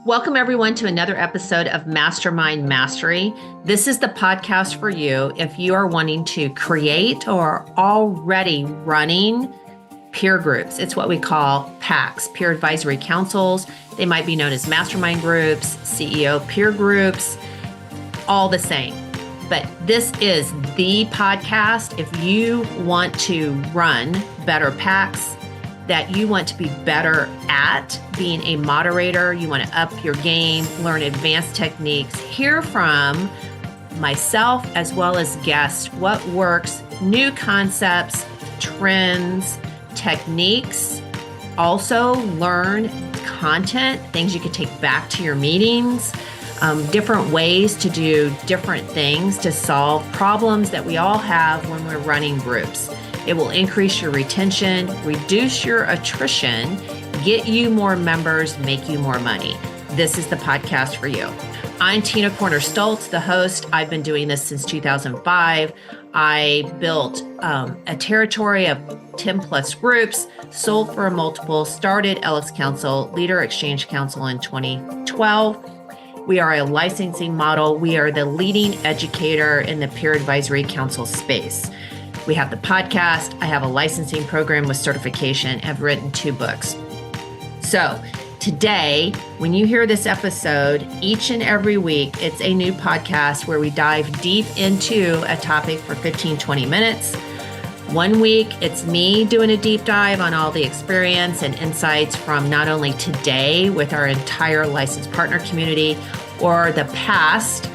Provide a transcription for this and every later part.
Welcome, everyone, to another episode of Mastermind Mastery. This is the podcast for you if you are wanting to create or already running peer groups. It's what we call PACs, peer advisory councils. They might be known as mastermind groups, CEO peer groups, all the same. But this is the podcast if you want to run better PACs, that you want to be better at being a moderator, you want to up your game, learn advanced techniques, hear from myself as well as guests, what works, new concepts, trends, techniques. Also learn content, things you can take back to your meetings, different ways to do different things to solve problems that we all have when we're running groups. It will increase your retention, reduce your attrition, get you more members, make you more money. This is the podcast for you. I'm Corner Stolz, the host. I've been doing this since 2005. I built a territory of 10 plus groups, sold for a multiple, started LX Council, Leader Exchange Council in 2012. We are a licensing model. We are the leading educator in the peer advisory council space. We have the podcast. I have a licensing program with certification. I've written 2 books. So today, when you hear this episode, each and every week, it's a new podcast where we dive deep into a topic for 15, 20 minutes. One week, it's me doing a deep dive on all the experience and insights from not only today with our entire licensed partner community or the past,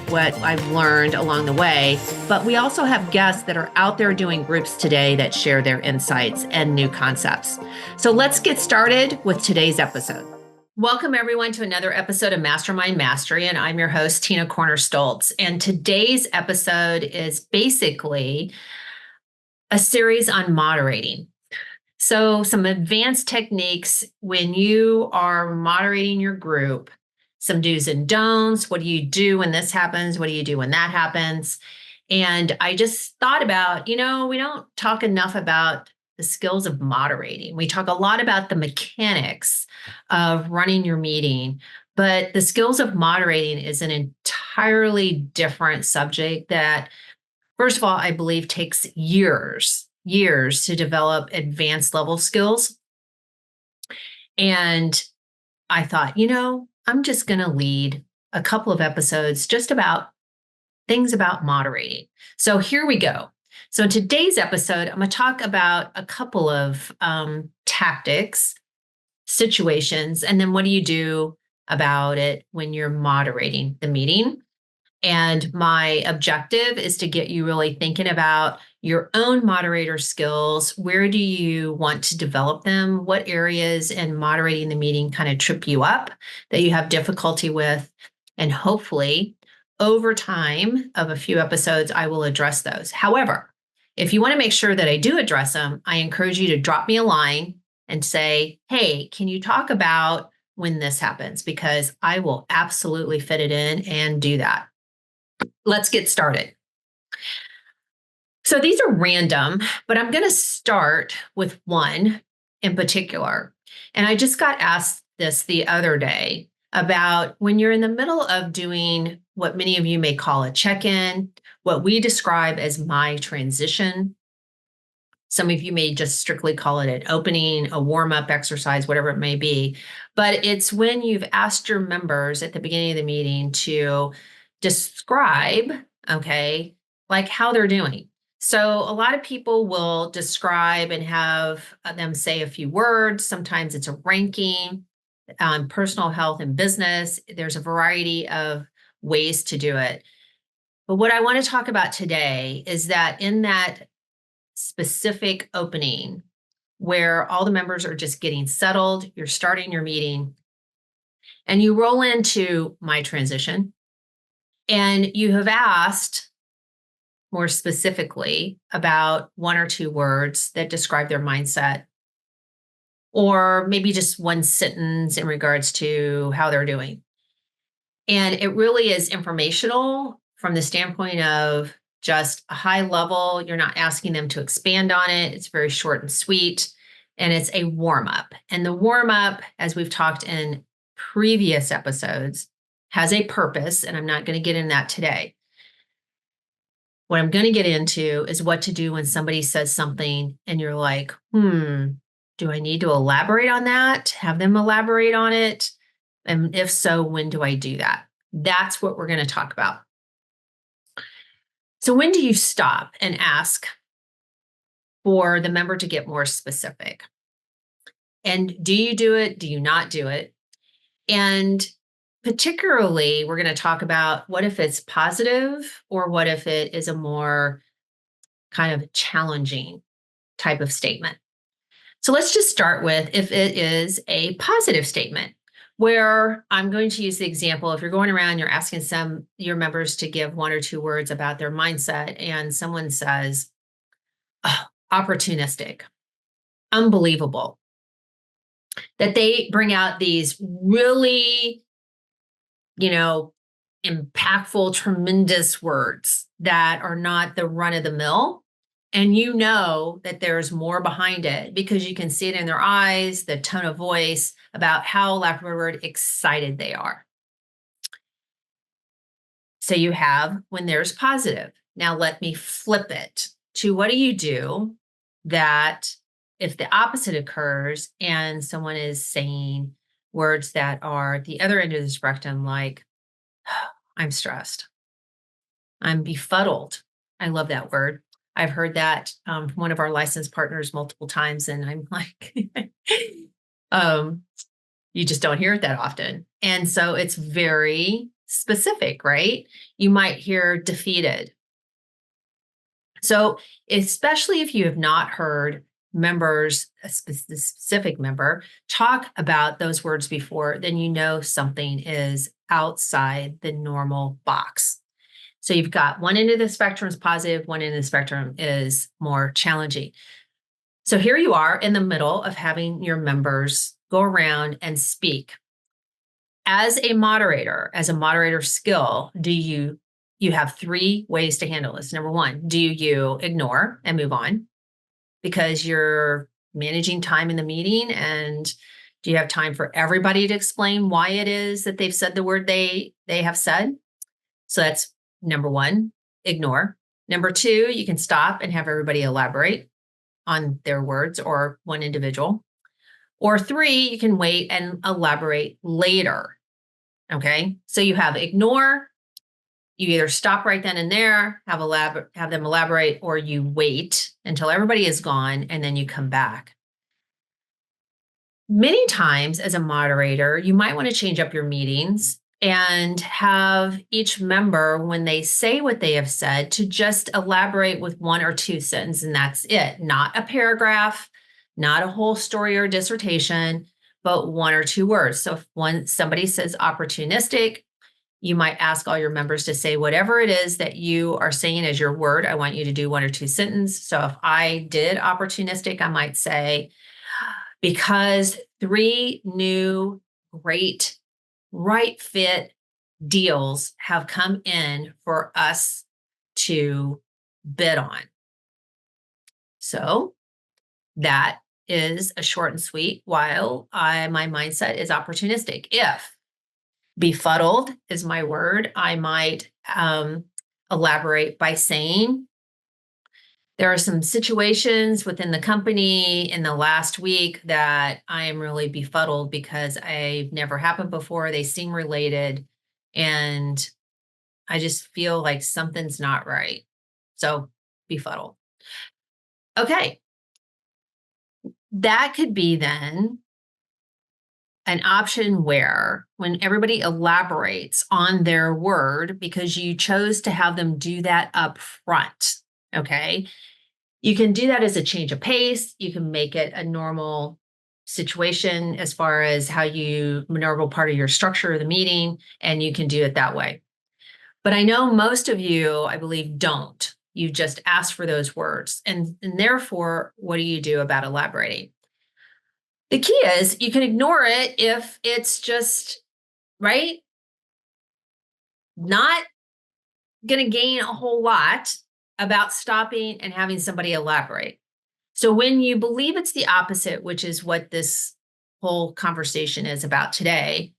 what I've learned along the way, but we also have guests that are out there doing groups today that share their insights and new concepts. So let's get started with today's episode. Welcome, everyone, to another episode of Mastermind Mastery, and I'm your host, Corner Stolz. And today's episode is basically a series on moderating. So some advanced techniques when you are moderating your group, some do's and don'ts. What do you do when this happens? What do you do when that happens? And I just thought about, we don't talk enough about the skills of moderating. We talk a lot about the mechanics of running your meeting, but the skills of moderating is an entirely different subject that, first of all, I believe takes years to develop advanced level skills. And I thought, I'm just going to lead a couple of episodes just about things about moderating. So here we go. So in today's episode, I'm going to talk about a couple of tactics, situations, and then what do you do about it when you're moderating the meeting. And my objective is to get you really thinking about your own moderator skills. Where do you want to develop them? What areas in moderating the meeting kind of trip you up that you have difficulty with? And hopefully, over time of a few episodes, I will address those. However, if you want to make sure that I do address them, I encourage you to drop me a line and say, hey, can you talk about when this happens? Because I will absolutely fit it in and do that. Let's get started. So these are random, but I'm going to start with one in particular. And I just got asked this the other day about when you're in the middle of doing what many of you may call a check-in, what we describe as my transition. Some of you may just strictly call it an opening, a warm-up exercise, whatever it may be. But it's when you've asked your members at the beginning of the meeting to describe, like how they're doing. So a lot of people will describe and have them say a few words. Sometimes it's a ranking on personal health and business. There's a variety of ways to do it. But what I want to talk about today is that in that specific opening where all the members are just getting settled, you're starting your meeting, and you roll into my transition, and you have asked more specifically about 1 or 2 words that describe their mindset, or maybe just one sentence in regards to how they're doing. And it really is informational from the standpoint of just a high level. You're not asking them to expand on it. It's very short and sweet. And it's a warm up. And the warm up, as we've talked in previous episodes has a purpose, and I'm not going to get into that today. What I'm going to get into is what to do when somebody says something and you're like, do I need to elaborate on that? Have them elaborate on it? And if so, when do I do that? That's what we're going to talk about. So when do you stop and ask for the member to get more specific? And do you do it? Do you not do it? And particularly, we're going to talk about what if it's positive or what if it is a more kind of challenging type of statement. So let's just start with if it is a positive statement, where I'm going to use the example. If you're going around, you're asking your members to give 1 or 2 words about their mindset, and someone says, oh, opportunistic, unbelievable, that they bring out these really, impactful, tremendous words that are not the run of the mill. And you know that there's more behind it because you can see it in their eyes, the tone of voice, about how, lack of a word, excited they are. So you have when there's positive. Now let me flip it to what do you do that if the opposite occurs and someone is saying words that are the other end of the spectrum, like, I'm stressed, I'm befuddled. I love that word. I've heard that from one of our licensed partners multiple times, and I'm like, you just don't hear it that often. And so it's very specific, right? You might hear defeated. So especially if you have not heard members, a specific member, talk about those words before, then you know something is outside the normal box. So you've got one end of the spectrum is positive, one end of the spectrum is more challenging. So here you are in the middle of having your members go around and speak. As a moderator skill, you have 3 ways to handle this. Number 1, do you ignore and move on because you're managing time in the meeting, and do you have time for everybody to explain why it is that they've said the word they have said? So that's number 1, ignore. Number 2, you can stop and have everybody elaborate on their words or one individual. Or 3, you can wait and elaborate later. Okay, so you have ignore, you either stop right then and there, have them elaborate, or you wait until everybody is gone and then you come back. Many times as a moderator, you might want to change up your meetings and have each member, when they say what they have said, to just elaborate with 1 or 2 sentences, and that's it. Not a paragraph, not a whole story or dissertation, but 1 or 2 words. So if somebody says opportunistic, you might ask all your members to say whatever it is that you are saying as your word. I want you to do 1 or 2 sentences. So if I did opportunistic, I might say, because 3 new great right fit deals have come in for us to bid on. So that is a short and sweet, while my mindset is opportunistic. If befuddled is my word, I might elaborate by saying, there are some situations within the company in the last week that I am really befuddled because I've never happened before. They seem related, and I just feel like something's not right. So befuddled. Okay. That could be then an option where when everybody elaborates on their word, because you chose to have them do that up front, okay? You can do that as a change of pace. You can make it a normal situation as far as how you normal part of your structure of the meeting, and you can do it that way. But I know most of you, I believe, don't. You just ask for those words. And therefore, what do you do about elaborating? The key is you can ignore it if it's just, right, not going to gain a whole lot about stopping and having somebody elaborate. So when you believe it's the opposite, which is what this whole conversation is about today,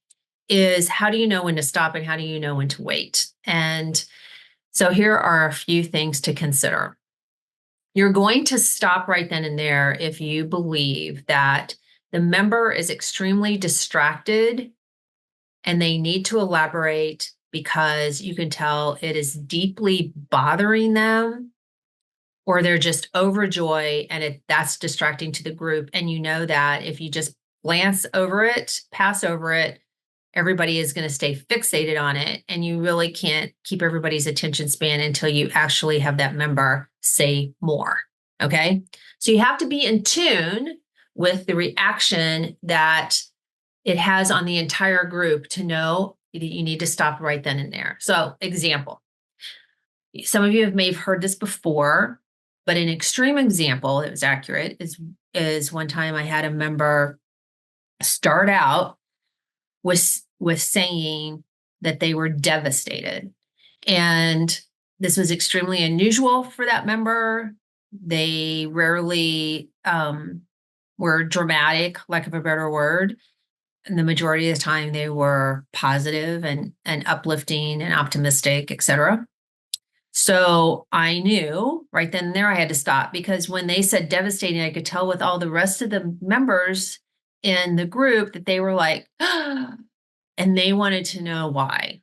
is how do you know when to stop and how do you know when to wait? And so here are a few things to consider. You're going to stop right then and there if you believe that the member is extremely distracted and they need to elaborate because you can tell it is deeply bothering them, or they're just overjoyed and that's distracting to the group. And you know that if you just glance over it, pass over it, everybody is going to stay fixated on it. And you really can't keep everybody's attention span until you actually have that member say more. Okay. So you have to be in tune with the reaction that it has on the entire group to know that you need to stop right then and there. So, example, some of you may have heard this before, but an extreme example that was accurate is one time I had a member start out with saying that they were devastated. And this was extremely unusual for that member. They rarely were dramatic, lack of a better word. And the majority of the time they were positive and uplifting and optimistic, etc. So I knew right then and there I had to stop, because when they said devastating, I could tell with all the rest of the members in the group that they were like, and they wanted to know why.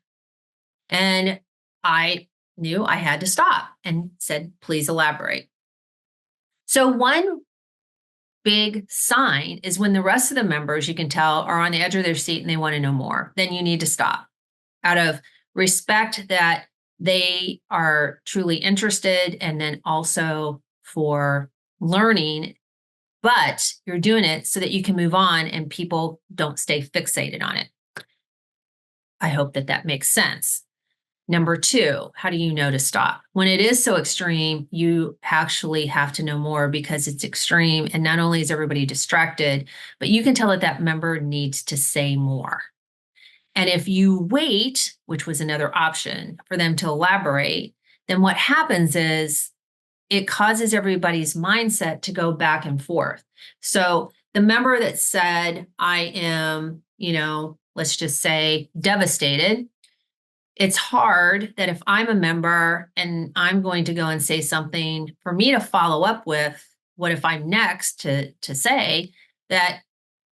And I knew I had to stop and said, please elaborate. So one big sign is when the rest of the members, you can tell, are on the edge of their seat and they want to know more, then you need to stop out of respect that they are truly interested, and then also for learning, but you're doing it so that you can move on and people don't stay fixated on it. I hope that makes sense. Number two, how do you know to stop? When it is so extreme, you actually have to know more because it's extreme. And not only is everybody distracted, but you can tell that member needs to say more. And if you wait, which was another option for them to elaborate, then what happens is it causes everybody's mindset to go back and forth. So the member that said, I am, let's just say devastated, it's hard that if I'm a member and I'm going to go and say something, for me to follow up with, what if I'm next to say that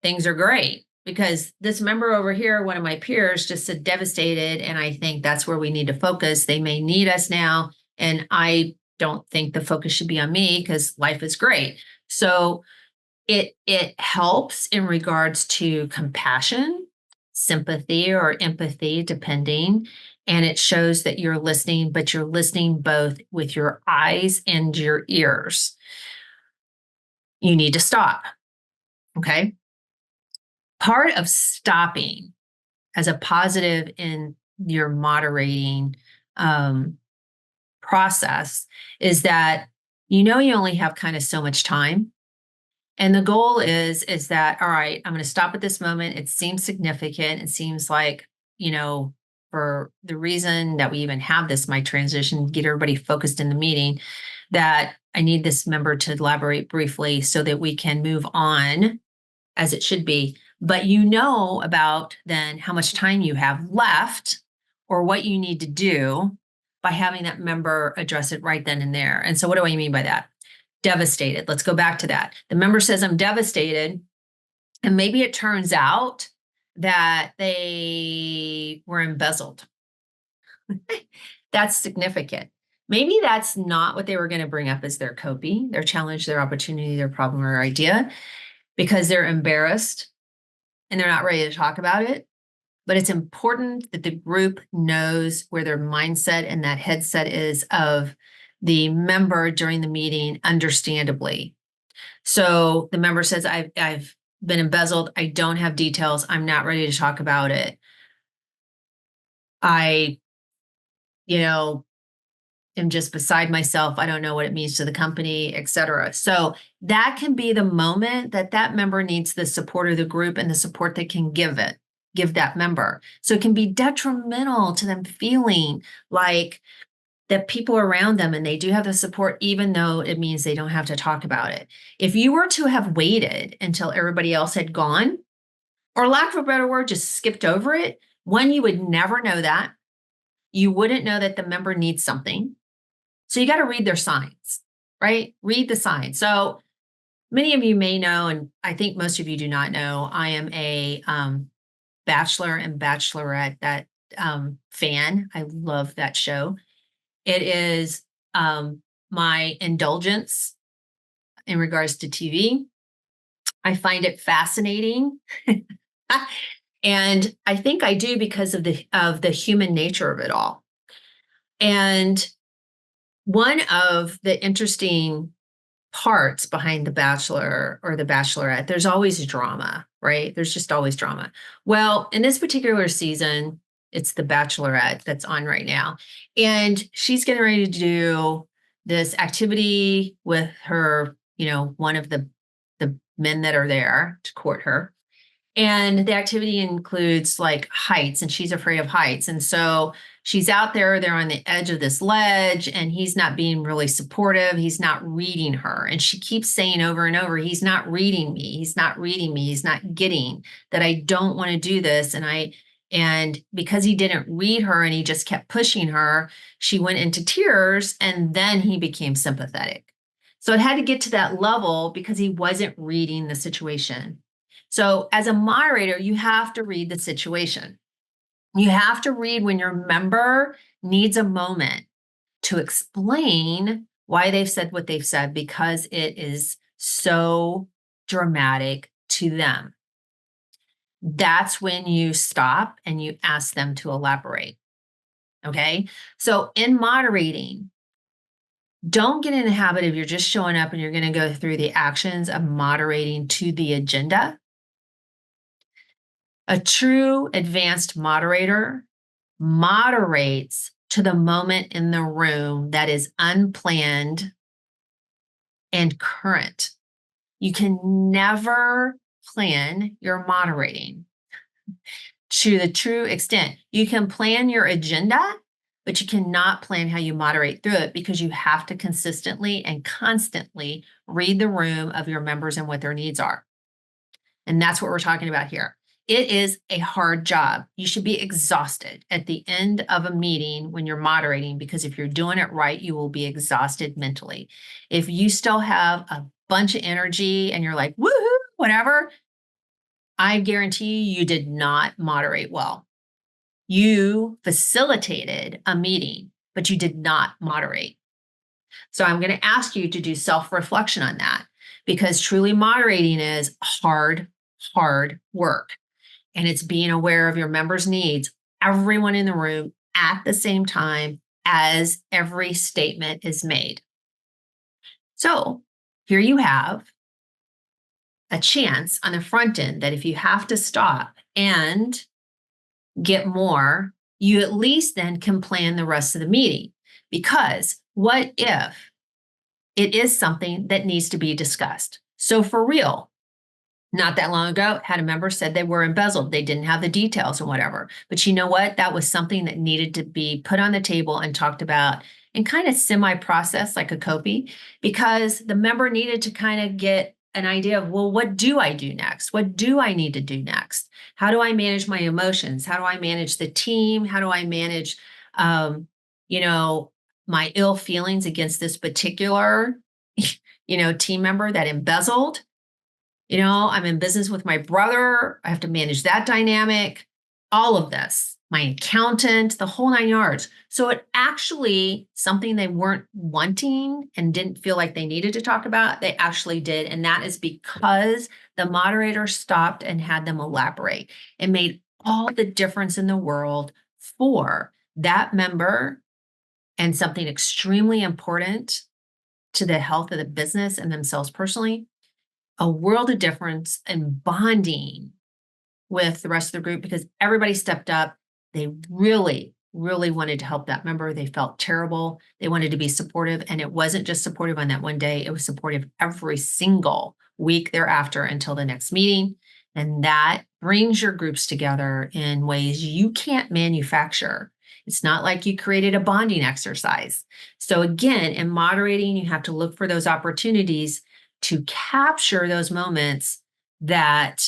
things are great? Because this member over here, one of my peers, just said devastated, and I think that's where we need to focus. They may need us now, and I don't think the focus should be on me because life is great. So it helps in regards to compassion, sympathy, or empathy, depending. And it shows that you're listening, but you're listening both with your eyes and your ears. You need to stop. Okay. Part of stopping as a positive in your moderating process is that you only have kind of so much time. And the goal is that, all right, I'm going to stop at this moment. It seems significant. It seems like, for the reason that we even have this, my transition, get everybody focused in the meeting, that I need this member to elaborate briefly so that we can move on as it should be. But about then how much time you have left or what you need to do by having that member address it right then and there. And so what do I mean by that? Devastated. Let's go back to that. The member says, I'm devastated. And maybe it turns out that they were embezzled. That's significant. Maybe that's not what they were going to bring up as their copy, their challenge, their opportunity, their problem or idea, because they're embarrassed and they're not ready to talk about it. But it's important that the group knows where their mindset and that headset is of the member during the meeting, understandably. So the member says, I've been embezzled. I don't have details. I'm not ready to talk about it. I, am just beside myself. I don't know what it means to the company, et cetera. So that can be the moment that member needs the support of the group and the support they can give that member. So it can be detrimental to them feeling like that people around them and they do have the support, even though it means they don't have to talk about it. If you were to have waited until everybody else had gone, or lack of a better word, just skipped over it. One, you would never know that. You wouldn't know that the member needs something. So you got to read their signs, right? Read the signs. So many of you may know, and I think most of you do not know, I am a Bachelor and Bachelorette fan. I love that show. It is my indulgence in regards to TV. I find it fascinating. And I think I do because of the human nature of it all. And one of the interesting parts behind the Bachelor or the Bachelorette, there's always drama, right? There's just always drama. Well, in this particular season, it's the Bachelorette that's on right now. And she's getting ready to do this activity with her, one of the men that are there to court her. And the activity includes like heights, and she's afraid of heights. And so she's out there, they're on the edge of this ledge, and he's not being really supportive. He's not reading her. And she keeps saying over and over, he's not reading me. He's not reading me. He's not getting that I don't want to do this. And because he didn't read her and he just kept pushing her, she went into tears, and then he became sympathetic. So it had to get to that level because he wasn't reading the situation. So as a moderator, you have to read the situation. You have to read when your member needs a moment to explain why they've said what they've said, because it is so dramatic to them. That's when you stop and you ask them to elaborate. Okay. So in moderating, don't get in the habit of you're just showing up and you're going to go through the actions of moderating to the agenda. A true advanced moderator moderates to the moment in the room that is unplanned and current. You can never plan your moderating to the true extent. You can plan your agenda, but you cannot plan how you moderate through it, because you have to consistently and constantly read the room of your members and what their needs are. And that's what we're talking about here. It is a hard job. You should be exhausted at the end of a meeting when you're moderating, because if you're doing it right, you will be exhausted mentally. If you still have a bunch of energy and you're like, woohoo, whatever, I guarantee you did not moderate well. You facilitated a meeting, but you did not moderate. So I'm going to ask you to do self-reflection on that, because truly moderating is hard work. And it's being aware of your members' needs, everyone in the room at the same time as every statement is made. So here you have a chance on the front end that if you have to stop and get more, you at least then can plan the rest of the meeting. Because what if it is something that needs to be discussed? So for real, not that long ago, had a member said they were embezzled. They didn't have the details and whatever. But you know what? That was something that needed to be put on the table and talked about and kind of semi-processed like a copy, because the member needed to kind of get an idea of, well, what do I do next? What do I need to do next? How do I manage my emotions? How do I manage the team? How do I manage, my ill feelings against this particular, team member that embezzled? I'm in business with my brother. I have to manage that dynamic, all of this, my accountant, the whole 9 yards. So it actually, something they weren't wanting and didn't feel like they needed to talk about, they actually did. And that is because the moderator stopped and had them elaborate. It made all the difference in the world for that member, and something extremely important to the health of the business and themselves personally. A world of difference in bonding with the rest of the group, because everybody stepped up. They really, really wanted to help that member. They felt terrible. They wanted to be supportive. And it wasn't just supportive on that one day. It was supportive every single week thereafter until the next meeting. And that brings your groups together in ways you can't manufacture. It's not like you created a bonding exercise. So again, in moderating, you have to look for those opportunities to capture those moments that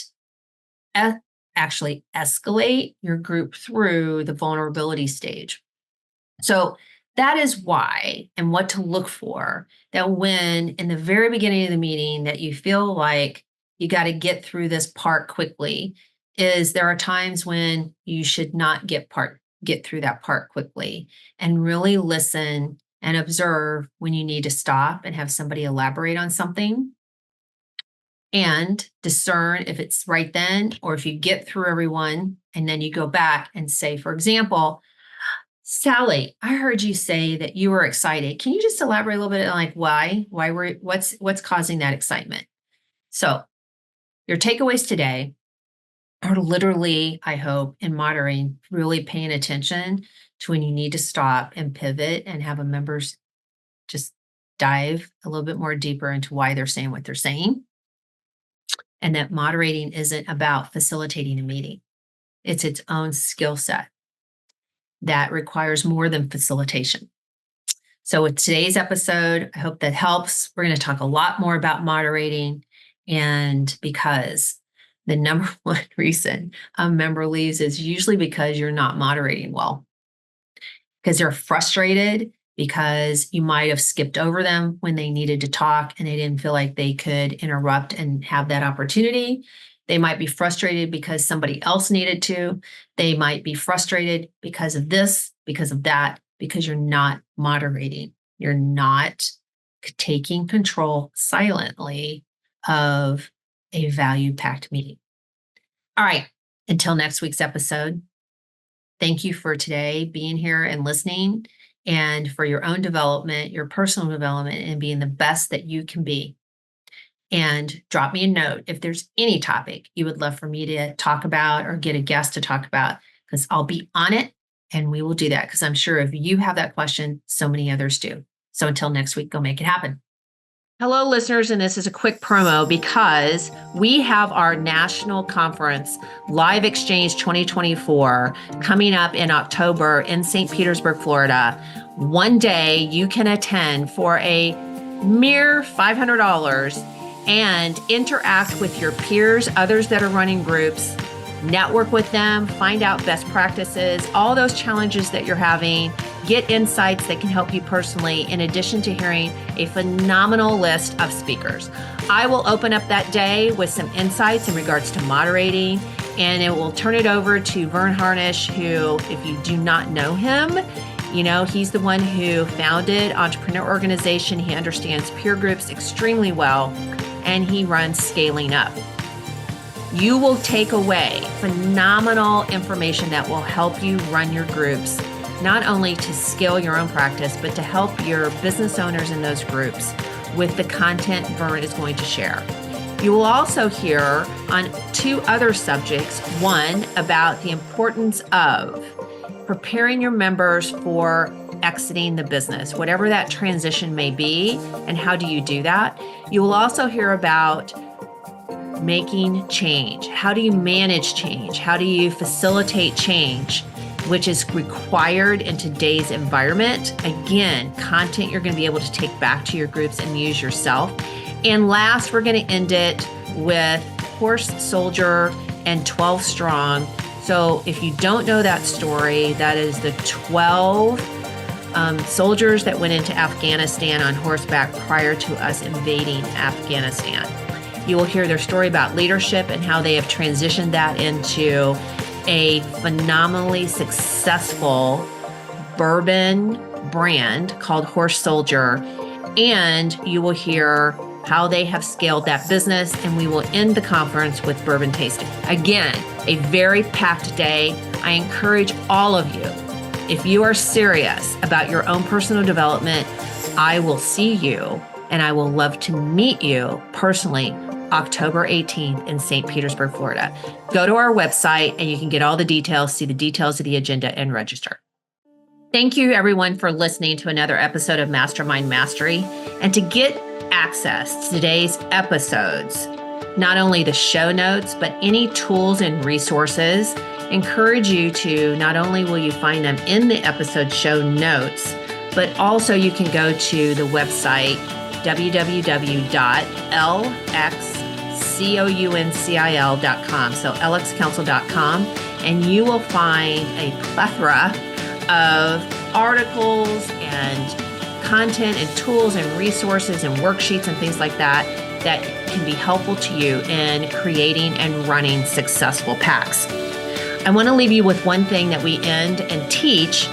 actually escalate your group through the vulnerability stage. So that is why, and what to look for, that when in the very beginning of the meeting that you feel like you got to get through this part quickly, is there are times when you should not get through that part quickly, and really listen and observe when you need to stop and have somebody elaborate on something, and discern if it's right then, or if you get through everyone and then you go back and say, for example, Sally, I heard you say that you were excited. Can you just elaborate a little bit on like why what's causing that excitement? So your takeaways today are literally, I hope, in moderating, really paying attention to when you need to stop and pivot and have a members just dive a little bit more deeper into why they're saying what they're saying. And that moderating isn't about facilitating a meeting. It's its own skill set that requires more than facilitation. So with today's episode, I hope that helps. We're going to talk a lot more about moderating, and because the number one reason a member leaves is usually because you're not moderating well, because they're frustrated, because you might have skipped over them when they needed to talk and they didn't feel like they could interrupt and have that opportunity. They might be frustrated because somebody else needed to. They might be frustrated because of this, because of that, because you're not moderating. You're not taking control silently of a value-packed meeting. All right, until next week's episode, thank you for today being here and listening, and for your own development, your personal development, and being the best that you can be. And drop me a note if there's any topic you would love for me to talk about or get a guest to talk about, because I'll be on it and we will do that, because I'm sure if you have that question, so many others do. So until next week, go make it happen. Hello, listeners, and this is a quick promo because we have our national conference, Live Exchange 2024, coming up in October in St. Petersburg, Florida. One day you can attend for a mere $500 and interact with your peers, others that are running groups, network with them, find out best practices, all those challenges that you're having, get insights that can help you personally, in addition to hearing a phenomenal list of speakers. I will open up that day with some insights in regards to moderating, and it will turn it over to Vern Harnish, who, if you do not know him, you know, he's the one who founded Entrepreneur Organization. He understands peer groups extremely well, and he runs Scaling Up. You will take away phenomenal information that will help you run your groups, not only to scale your own practice, but to help your business owners in those groups with the content Vern is going to share. You will also hear on two other subjects, one about the importance of preparing your members for exiting the business, whatever that transition may be, and how do you do that. You will also hear about making change. How do you manage change? How do you facilitate change, which is required in today's environment? Again, content you're going to be able to take back to your groups and use yourself. And last, we're going to end it with Horse Soldier and 12 Strong. So if you don't know that story, that is the 12 soldiers that went into Afghanistan on horseback prior to us invading Afghanistan. You will hear their story about leadership and how they have transitioned that into a phenomenally successful bourbon brand called Horse Soldier. And you will hear how they have scaled that business. And we will end the conference with bourbon tasting. Again, a very packed day. I encourage all of you, if you are serious about your own personal development, I will see you and I will love to meet you personally October 18th in St. Petersburg, Florida. Go to our website and you can get all the details, see the details of the agenda, and register. Thank you, everyone, for listening to another episode of Mastermind Mastery. And to get access to today's episodes, not only the show notes, but any tools and resources, encourage you to, not only will you find them in the episode show notes, but also you can go to the website www.lxcl LXCouncil.com. So lxcouncil.com, and you will find a plethora of articles and content and tools and resources and worksheets and things like that that can be helpful to you in creating and running successful packs. I want to leave you with one thing that we end and teach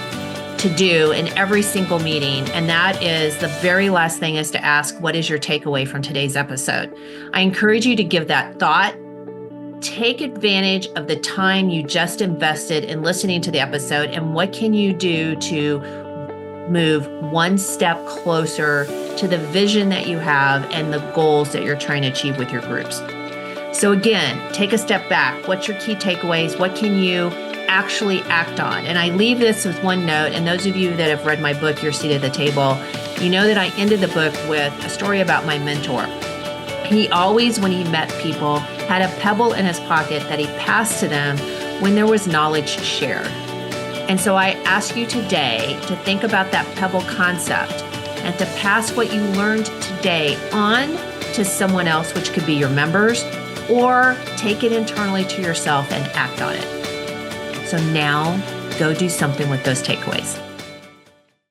to do in every single meeting, and that is the very last thing is to ask, what is your takeaway from today's episode? I encourage you to give that thought. Take advantage of the time you just invested in listening to the episode, and what can you do to move one step closer to the vision that you have and the goals that you're trying to achieve with your groups. So again, take a step back. What's your key takeaways? What can you actually act on? And I leave this with one note, and those of you that have read my book, Your Seat at the Table, you know that I ended the book with a story about my mentor. He always, when he met people, had a pebble in his pocket that he passed to them when there was knowledge shared. And so I ask you today to think about that pebble concept and to pass what you learned today on to someone else, which could be your members, or take it internally to yourself and act on it. So now go do something with those takeaways.